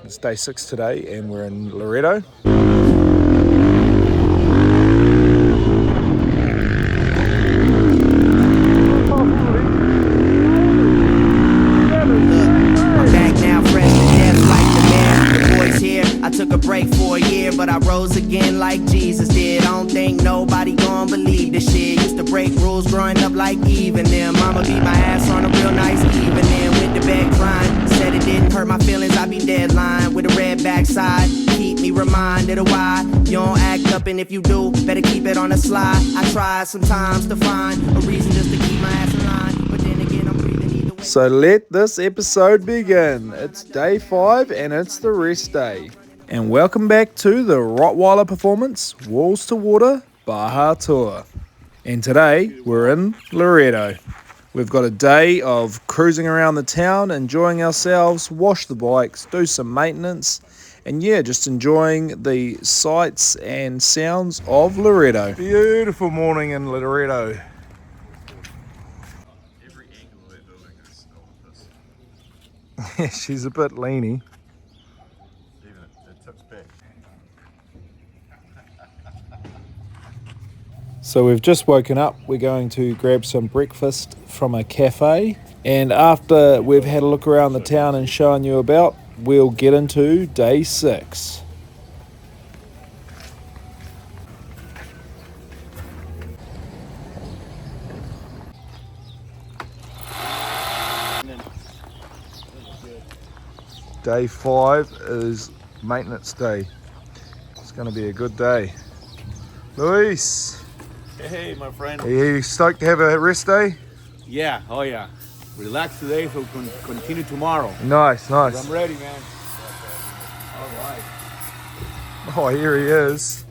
It's day 6 today and we're in Loreto. Took a break for a year, but I rose again like Jesus did. I don't think nobody gon' believe this shit. Used to break rules growing up like even them. Mama beat my ass on a real nice evening. Went to bed crying, said it didn't hurt my feelings. I be deadline with a red backside. Keep me reminded of why you don't act up, and if you do, better keep it on the slide. I try sometimes to find a reason just to keep my ass in line, but then again I'm breathing either way. So let this episode begin. It's day 5 and it's the rest day. And welcome back to the Rottweiler Performance Walls to Water Baja Tour. And today we're in Loreto. We've got a day of cruising around the town, enjoying ourselves, wash the bikes, do some maintenance, and yeah, just enjoying the sights and sounds of Loreto. Beautiful morning in Loreto. Every angle of that building is still this. Yeah, she's a bit leany. Even it tips back. So we've just woken up. We're going to grab some breakfast from a cafe, and after we've had a look around the town and shown you about, we'll get into day 6. Day 5 is maintenance day. It's going to be a good day. Luis, Hey, my friend. are you stoked to have a rest day? Yeah, oh yeah. Relax today so we can continue tomorrow. Nice. I'm ready, man. All right. Oh, here he is.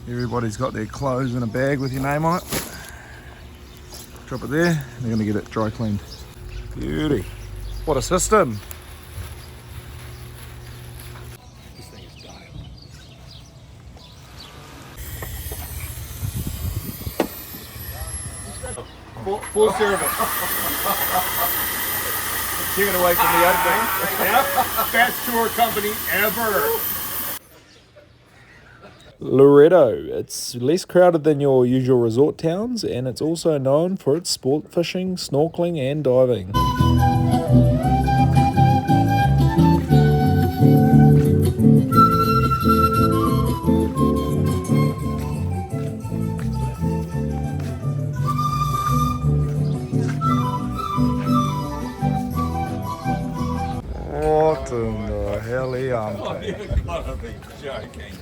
Everybody's got their clothes in a bag with your name on it. Drop it there. They're going to get it dry cleaned. Beauty. What a system. This thing is dialed. Full service. Take it away from the other thing. Yep. Best tour company ever. Loreto. It's less crowded than your usual resort towns, and it's also known for its sport fishing, snorkeling and diving. What in the hell You've am got to be joking.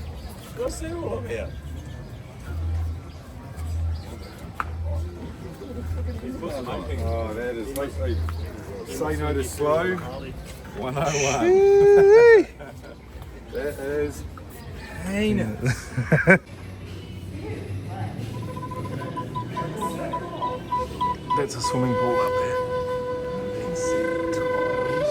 Go see over here. Oh, that is say no to slow. 101. That is heinous. That's a swimming pool up there. You can see the tiles.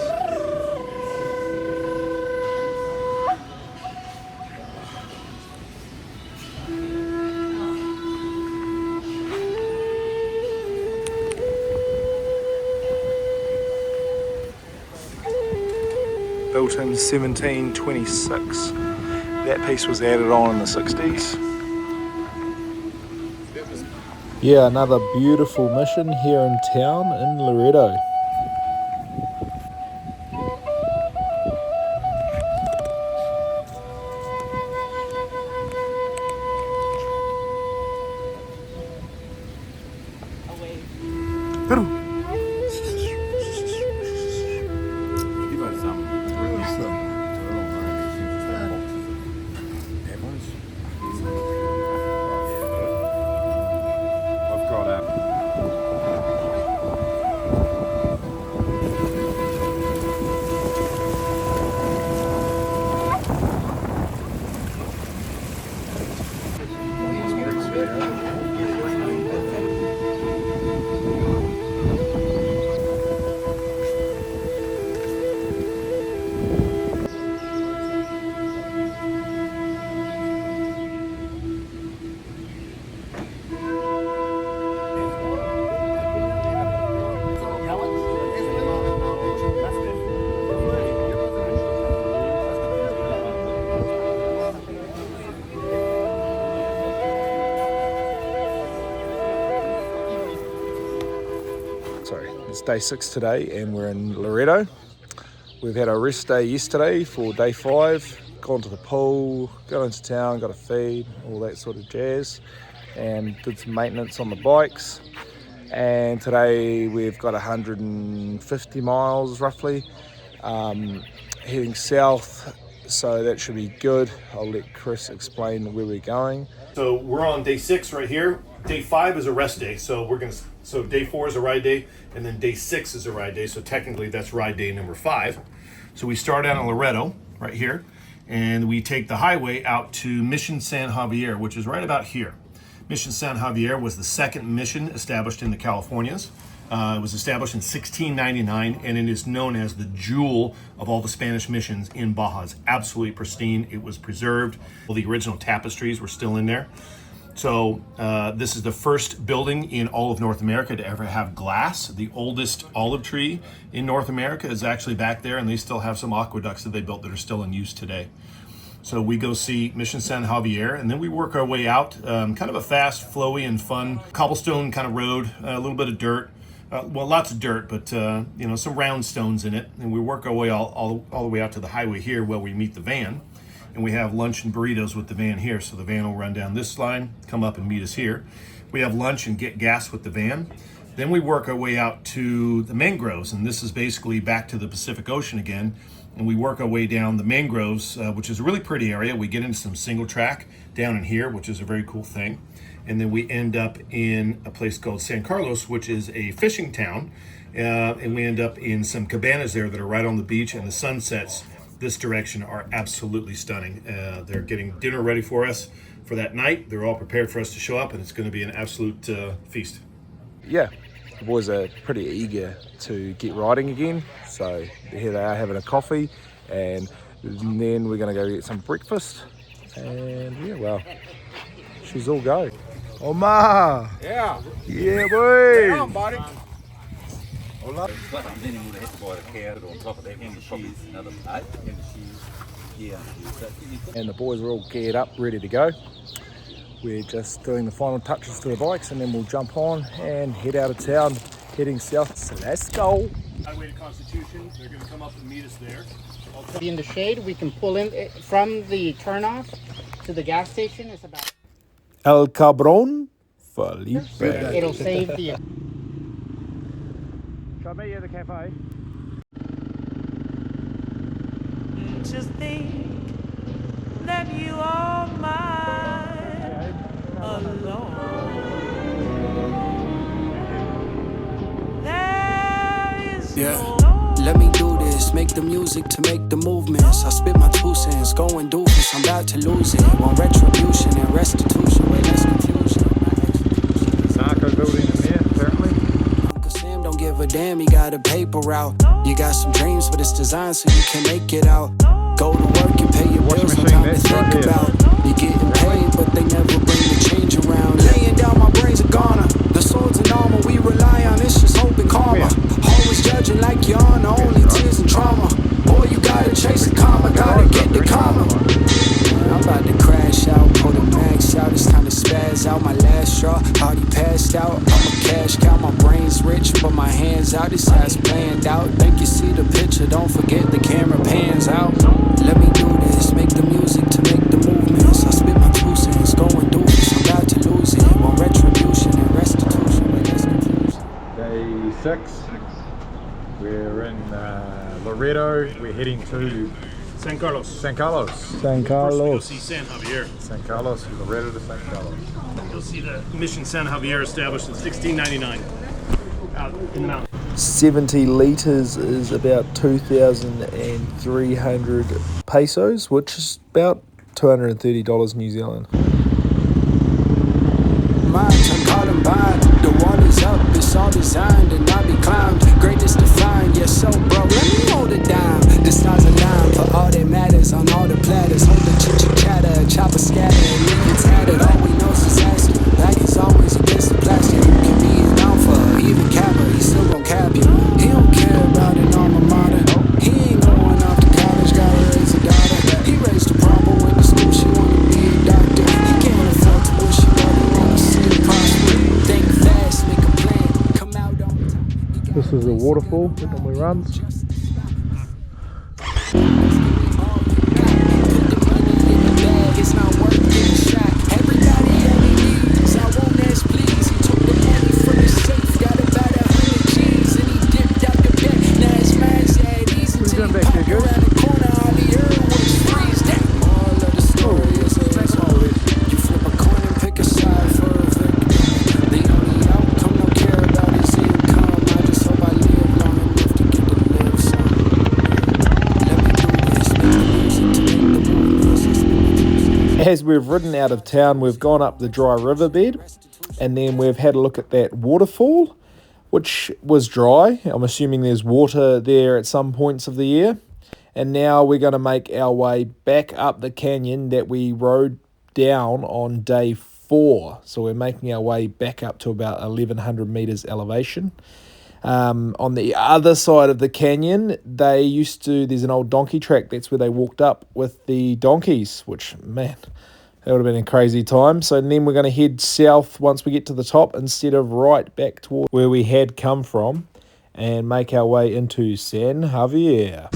Built in 1726. That piece was added on in the 60s. Yeah, another beautiful mission here in town in Loreto. it's day 6 today and we're in Loreto. We've had a rest day yesterday for day 5, gone to the pool, got into town, got a feed, all that sort of jazz, and did some maintenance on the bikes. And today we've got 150 miles roughly, heading south, so that should be good. I'll let Chris explain where we're going. So we're on day 6 right here. Day 5 is a rest day, so day 4 is a ride day, and then day 6 is a ride day. So technically that's ride day number 5. So we start out in Loreto right here, and we take the highway out to Mission San Javier, which is right about here. Mission San Javier was the second mission established in the Californias. It was established in 1699, and it is known as the jewel of all the Spanish missions in Baja. It's absolutely pristine. It was preserved. Well, the original tapestries were still in there. So this is the first building in all of North America to ever have glass. The oldest olive tree in North America is actually back there, and they still have some aqueducts that they built that are still in use today. So we go see Mission San Javier, and then we work our way out, kind of a fast, flowy, and fun cobblestone kind of road, a little bit of dirt. Well, lots of dirt, but some round stones in it. And we work our way all the way out to the highway here where we meet the van. And we have lunch and burritos with the van here. So the van will run down this line, come up and meet us here. We have lunch and get gas with the van. Then we work our way out to the mangroves, and this is basically back to the Pacific Ocean again. And we work our way down the mangroves, which is a really pretty area. We get into some single track down in here, which is a very cool thing. And then we end up in a place called San Carlos, which is a fishing town. And we end up in some cabanas there that are right on the beach, and the sunsets this direction are absolutely stunning. They're getting dinner ready for us for that night. They're all prepared for us to show up, and it's going to be an absolute feast. Yeah, the boys are pretty eager to get riding again. So here they are having a coffee, and then we're going to go get some breakfast. And yeah, well, she's all go. Omar! Yeah. Yeah, boy! Down, buddy. And the boys are all geared up, ready to go. We're just doing the final touches to the bikes, and then we'll jump on and head out of town, heading south. So let's go. Highway to Constitution, they're going to come up and meet us there. In the shade, we can pull in from the turnoff to the gas station. It's about El Cabron Felipe. it'll save the. Shall I meet you at the cafe? Just think that you are mine alone. There is no Let me do this, make the music to make the movements. I spit my 2 cents, going doofus, I'm about to lose it. Want retribution and restitution, wait, less confusion. Narco building in there, apparently. Uncle Sam don't give a damn, he got a paper route. You got some dreams, but it's designed so you can make it out. Go to work and pay your bills, no time to think about. You're getting paid, but they never bring the change around. Laying down, my brains are goner. The swords and armor we rely on, it's just hope and karma. Always judging like you're on, only tears and trauma. Boy, you gotta chase the karma, gotta get the karma. I'm about to crash out, pull the max out, it's time to spaz out. My last straw, already passed out. I'm a cash cow, my brain's rich, but my hands out. This has planned out. Think you see the picture, don't forget the camera pans out. Let me do this, make the music to make the movements. I spit my 2 cents, going do this, I'm about to lose it. Want retribution and restitution, wait, that's confusion. Day 6, we're in Loreto. We're heading to San Carlos. San Carlos. San First we go Carlos. see San Javier. San Carlos, Loreto to San Carlos. You'll see the Mission San Javier established in 1699 out in the mountains. 70 litres is about 2,300 pesos, which is about $230 New Zealand. Mine turn Columbine, the wall is up, it's all designed and not be climbed. Greatness defined, yes, so bro, let me hold it down. The stars align for all that matters on all the platters. Hold the chit chatter, chopper scatter, and leave you tattered. All we know is disaster, like it's always against the plastic. You can be an alpha, even kappa, he still gon' cap you. He don't care about an alma mater, he ain't going off to college, gotta raise a daughter. He raised a problem with the school, she wanna be a doctor. He can't afford to wish she wanna see it prosper. Think fast, make a plan, come out on This is a waterfall that normally runs. It's not worth getting shot. Everybody only needs. I won't ask, please. He took the money from the safe. Got about 100 G's and he dipped out the back. Now his mind's at ease until he popped around the corner. All he heard was freeze. That all of the story is a you flip a coin and pick a side for a victim. The only outcome don't care about his income. I just hope I live long enough to get to live some. Let me do this. Make the music to make the movements. As we've ridden out of town, we've gone up the dry riverbed, and then we've had a look at that waterfall, which was dry. I'm assuming there's water there at some points of the year. And now we're going to make our way back up the canyon that we rode down on day 4. So we're making our way back up to about 1,100 meters elevation. On the other side of the canyon, there's an old donkey track. That's where they walked up with the donkeys, which, man, that would have been a crazy time. So then we're going to head south once we get to the top instead of right back toward where we had come from and make our way into San Javier.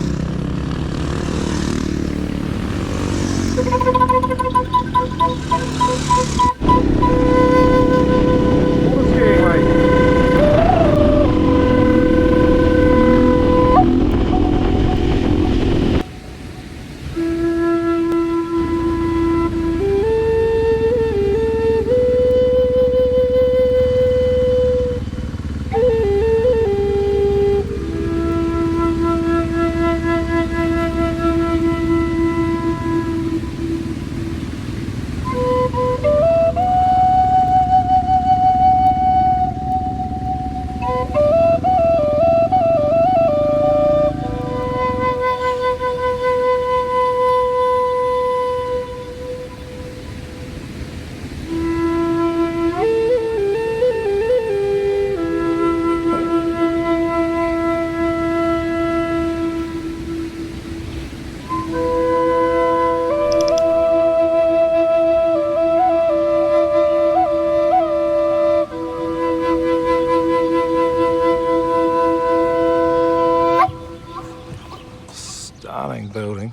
Building.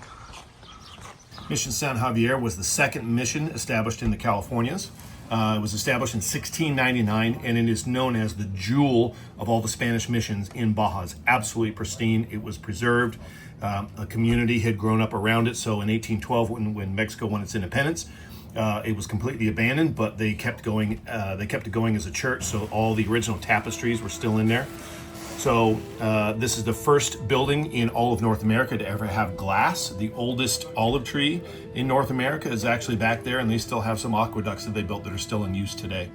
Mission San Javier was the second mission established in the Californias. It was established in 1699, and it is known as the jewel of all the Spanish missions in Baja. It's absolutely pristine. It was preserved. A community had grown up around it. So in 1812, when Mexico won its independence, it was completely abandoned, but they kept going. They kept it going as a church. So all the original tapestries were still in there. So this is the first building in all of North America to ever have glass. The oldest olive tree in North America is actually back there, and they still have some aqueducts that they built that are still in use today.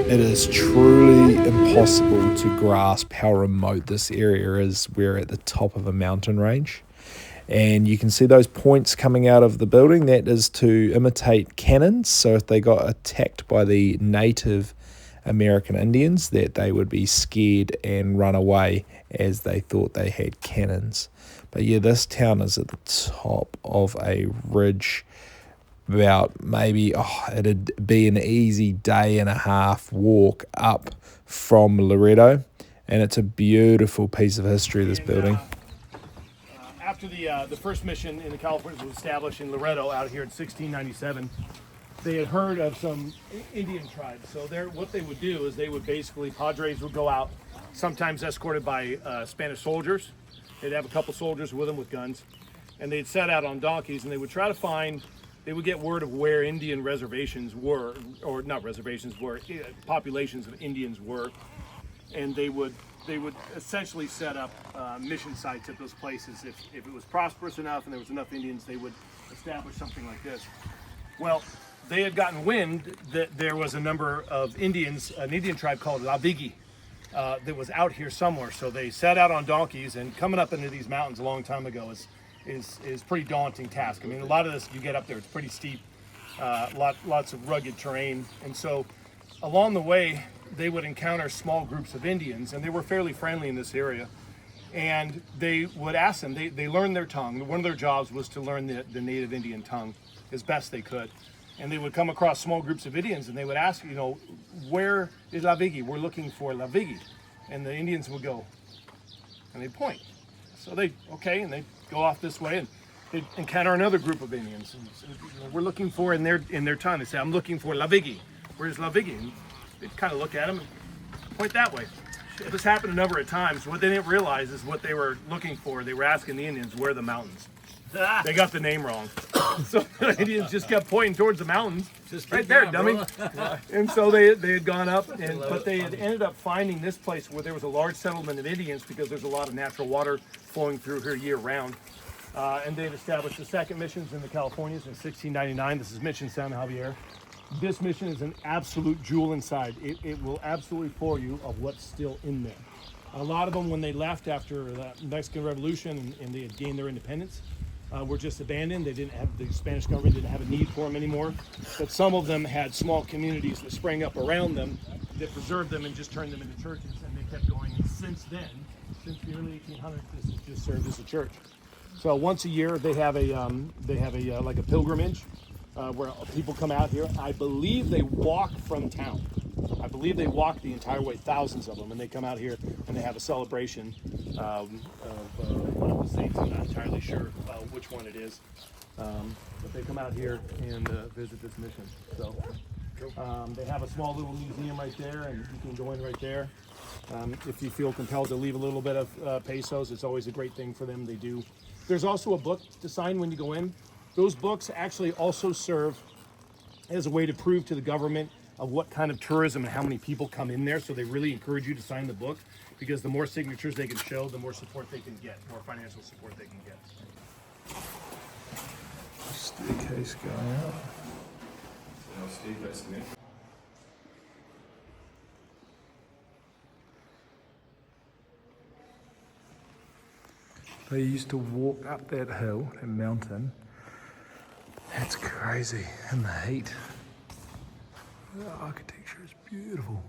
It is truly impossible to grasp how remote this area is. We're at the top of a mountain range, and you can see those points coming out of the building. That is to imitate cannons, so if they got attacked by the native American Indians, that they would be scared and run away as they thought they had cannons. But yeah, this town is at the top of a ridge. About maybe it'd be an easy day and a half walk up from Loreto, and it's a beautiful piece of history, this building. After the first mission in the Californias was established in Loreto out here in 1697, they had heard of some Indian tribes. So what they would do is they would basically, Padres would go out, sometimes escorted by Spanish soldiers. They'd have a couple soldiers with them with guns, and they'd set out on donkeys, and they would try to find, they would get word of where Indian reservations were, or not reservations, where populations of Indians were, and they would essentially set up mission sites at those places. If it was prosperous enough and there was enough Indians, they would establish something like this. Well, they had gotten wind that there was a number of Indians, an Indian tribe called Lavigi, that was out here somewhere. So they set out on donkeys, and coming up into these mountains a long time ago is pretty daunting task. I mean, a lot of this, you get up there, it's pretty steep, lots of rugged terrain. And so along the way, they would encounter small groups of Indians, and they were fairly friendly in this area. And they would ask them, they learned their tongue. One of their jobs was to learn the native Indian tongue as best they could. And they would come across small groups of Indians, and they would ask, where is Lavigi? We're looking for Lavigi. And the Indians would go, and they'd point. So and they'd go off this way, and they'd encounter another group of Indians. And so, we're looking for, in their tongue, they say, I'm looking for Lavigi. Where's Lavigi? And they'd kind of look at him and point that way. This happened a number of times. What they didn't realize is what they were looking for. They were asking the Indians, where are the mountains? They got the name wrong. So the Indians just kept pointing towards the mountains. Just right there, dummy. And so they had gone up, but they had ended up finding this place where there was a large settlement of Indians, because there's a lot of natural water flowing through here year round. And they've established the second missions in the Californias in 1699. This is Mission San Javier. This mission is an absolute jewel inside. It will absolutely floor you of what's still in there. A lot of them, when they left after the Mexican Revolution and they had gained their independence, were just abandoned. They didn't have, the Spanish government didn't have a need for them anymore. But some of them had small communities that sprang up around them that preserved them and just turned them into churches, and they kept going. And since then, since the early 1800s, this has just served as a church. So once a year they have a like a pilgrimage where people come out here. I believe they walk from town. I believe they walk the entire way, thousands of them, and they come out here and they have a celebration of one of the saints. I'm not entirely sure which one it is, but they come out here and visit this mission. So they have a small little museum right there, and you can go in right there. If you feel compelled to leave a little bit of pesos, it's always a great thing for them. They do. There's also a book to sign when you go in. Those books actually also serve as a way to prove to the government of what kind of tourism and how many people come in there. So they really encourage you to sign the book, because the more signatures they can show, the more support they can get, more financial support they can get. Staircase going up. They used to walk up that hill and mountain. That's crazy in the heat. The architecture is beautiful.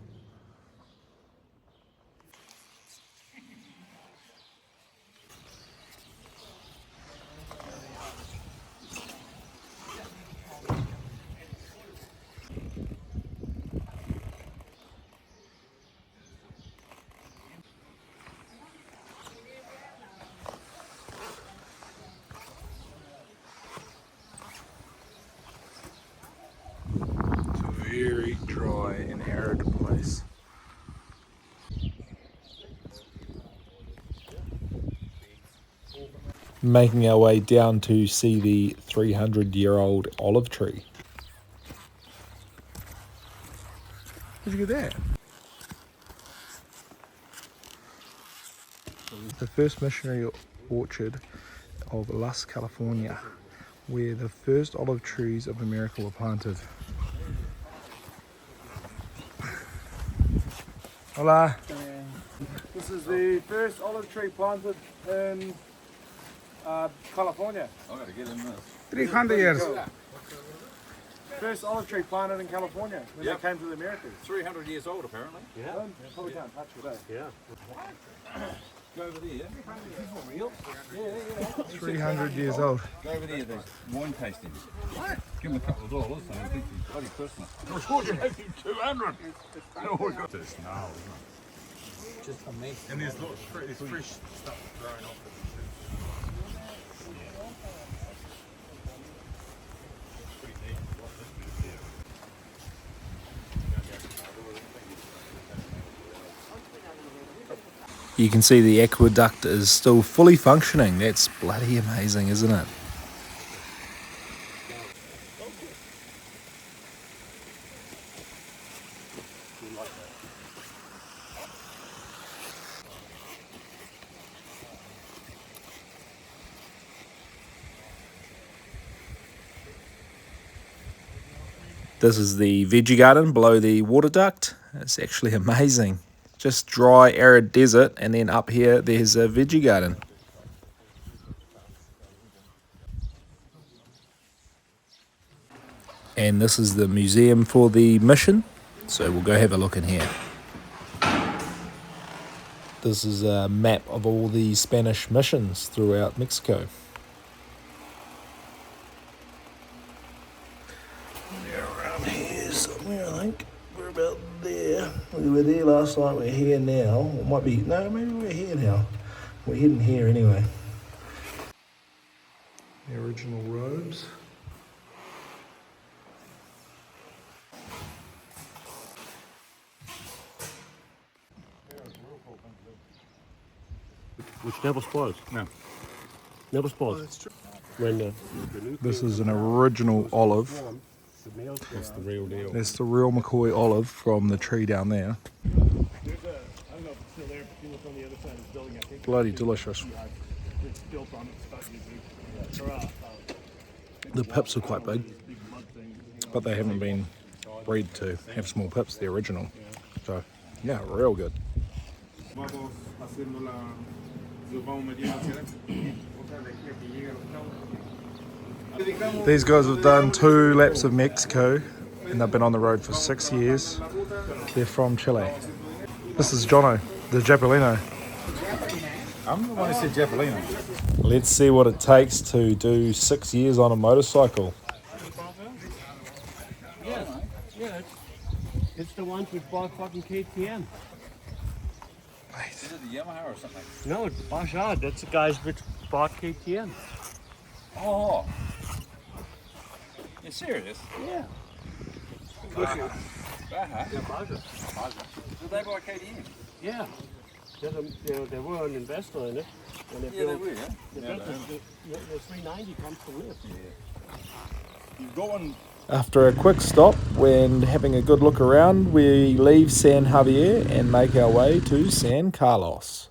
Very dry and arid place. Making our way down to see the 300-year-old olive tree. Where'd you get that? The first missionary orchard of Las California, where the first olive trees of America were planted. Hola. This is the first olive tree planted in California. I gotta get in this. 300 years. First olive tree planted in California when they came to the Americas. 300 years old, apparently. Yeah. Probably can't touch it, eh? Yeah. Go over there. This is for real? Yeah. 300 years old. Go over there, there's wine tasting. What? Give him a couple of dollars and I think it's bloody Christmas. We're going to make him 200. No, we got this now. Just amazing. And there's lots of fresh stuff growing off it. Pretty neat. You can see the aqueduct is still fully functioning. That's bloody amazing, isn't it? This is the veggie garden below the water duct. It's actually amazing. Just dry, arid desert, and then up here there's a veggie garden. And this is the museum for the mission, so we'll go have a look in here. This is a map of all the Spanish missions throughout Mexico. Around here somewhere, I think. We're about there. We were there last night, we're here now. It might be, no, maybe we're here now. We're heading here anyway. The original robes. Which never spoils. No. Never spoils. When This is an original olive. That's the real deal. That's the real McCoy olive from the tree down there. I don't know if it's still there, but if you look on the other side of the building, I think Bloody delicious. it's built on it. The pips are quite big, but they haven't been bred to have small pips, the original. So, yeah, real good. These guys have done 2 laps of Mexico and they've been on the road for 6 years. They're from Chile. This is Jono, the Japelino. I'm the one who said Japelino. Let's see what it takes to do 6 years on a motorcycle. Yeah, it's the ones we bought fucking KTM. Is it the Yamaha or something? No, it's Baja. That's the guys which bought KTM. Oh. You're serious? Yeah. Baja. Yeah, Baja. Did they buy KTM? Yeah. They were an investor in it. And Yeah, they were, yeah. The 390 comes from this. You've got one. After a quick stop when having a good look around, we leave San Javier and make our way to San Carlos.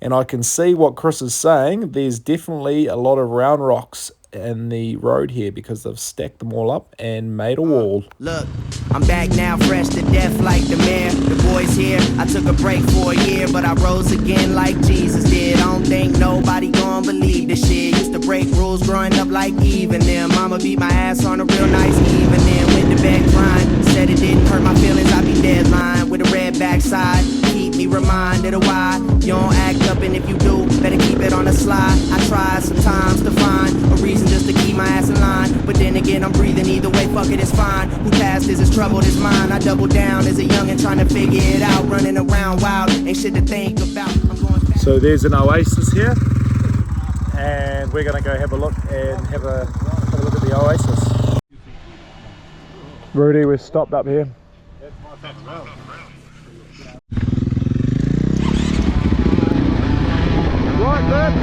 And I can see what Chris is saying. There's definitely a lot of round rocks in the road here because they've stacked them all up and made a wall. Look, I'm back now, fresh to death like the mayor. The boys here, I took a break for a year, but I rose again like Jesus did. I don't think nobody gon' believe this shit. Used to break rules growing up like even them. Mama beat my ass on a real nice evening. Went to bed crying, said it didn't hurt my feelings, I'd be dead lying. With a red backside, keep me reminded of why you don't act up, and if you do, better keep it on the slide. I try sometimes to find a reason just to keep my ass in line, but then again I'm breathing either way, fuck it, it's fine. Who past is as troubled as mine. I double down as a youngin' trying to figure it out, running around wild, ain't shit to think about. I'm going fast. So there's an oasis here, and we're going to go have a look and have a look at the oasis. Rudy, we're stopped up here. Right then.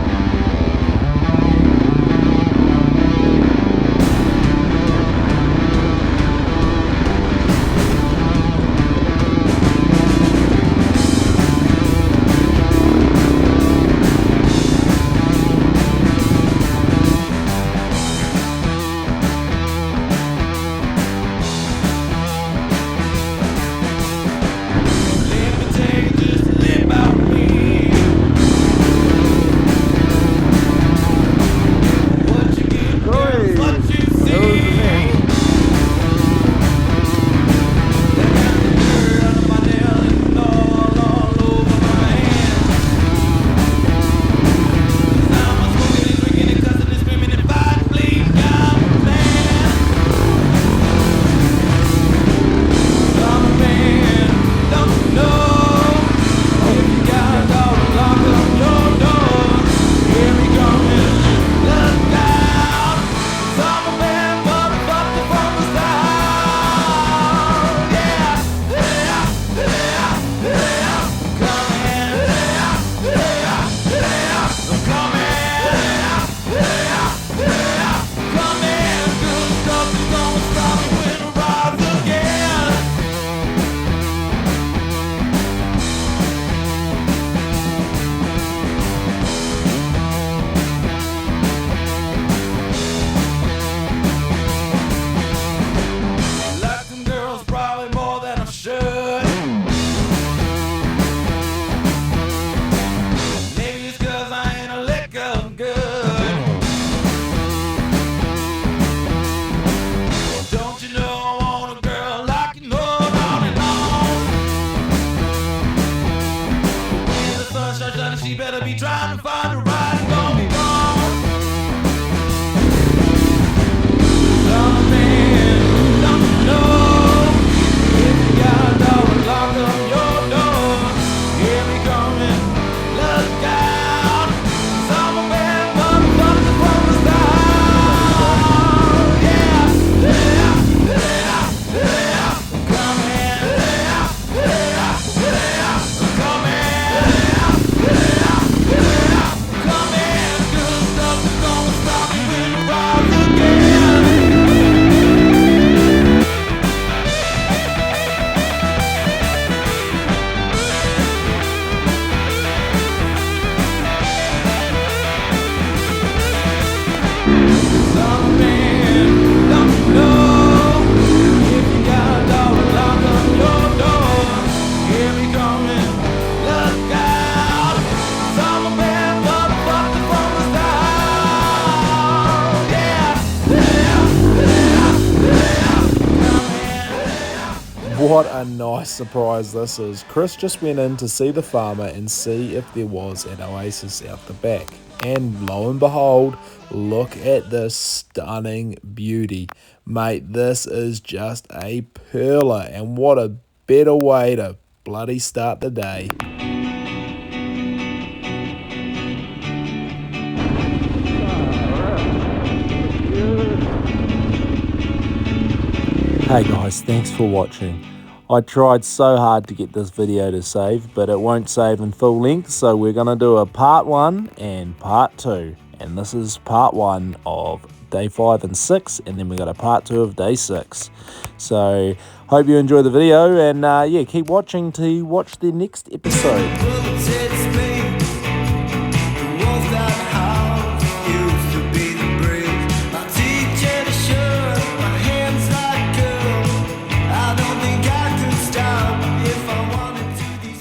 What a nice surprise this is. Chris just went in to see the farmer and see if there was an oasis out the back. And lo and behold, look at this stunning beauty. Mate, this is just a perler, and what a better way to bloody start the day. Hey guys, thanks for watching. I tried so hard to get this video to save, but it won't save in full length, so we're going to do a part 1 and part 2. And this is part 1 of day 5 and 6, and then we got a part 2 of day 6. So, hope you enjoy the video, and yeah, keep watching to watch the next episode.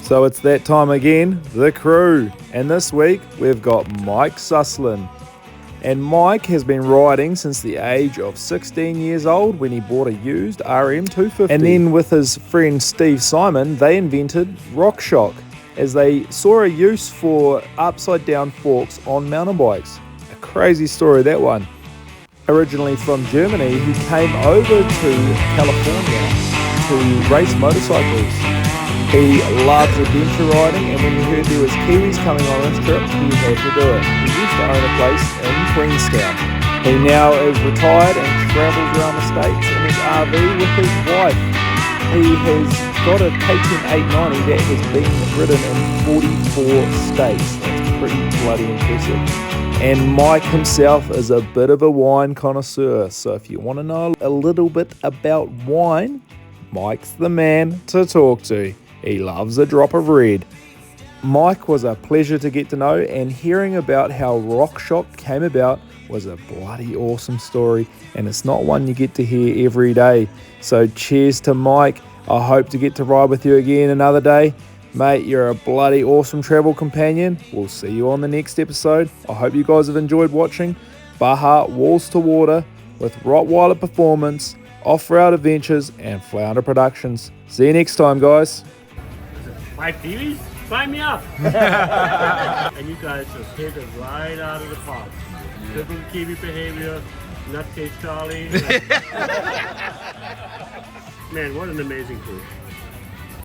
So it's that time again, the crew. And this week we've got Mike Suslin. And Mike has been riding since the age of 16 years old when he bought a used RM250. And then with his friend Steve Simon, they invented RockShox as they saw a use for upside down forks on mountain bikes. A crazy story, that one. Originally from Germany, he came over to California to race motorcycles. He loves adventure riding, and when he heard there was Kiwis coming on this trip, he had to do it. He used to own a place in Queenstown. He now is retired and travels around the States in his RV with his wife. He has got a KTM 890 that has been ridden in 44 states. That's pretty bloody impressive. And Mike himself is a bit of a wine connoisseur, so if you want to know a little bit about wine, Mike's the man to talk to. He loves a drop of red. Mike was a pleasure to get to know, and hearing about how RockShox came about was a bloody awesome story, and it's not one you get to hear every day. So cheers to Mike. I hope to get to ride with you again another day. Mate, you're a bloody awesome travel companion. We'll see you on the next episode. I hope you guys have enjoyed watching Baja Walls to Water with Rottweiler Performance, Off-Road Adventures, and Flounder Productions. See you next time, guys. 5 TVs? Sign me up! And you guys just hit it right out of the park. Typical Kiwi behavior, nutcase Charlie. Man, what an amazing crew.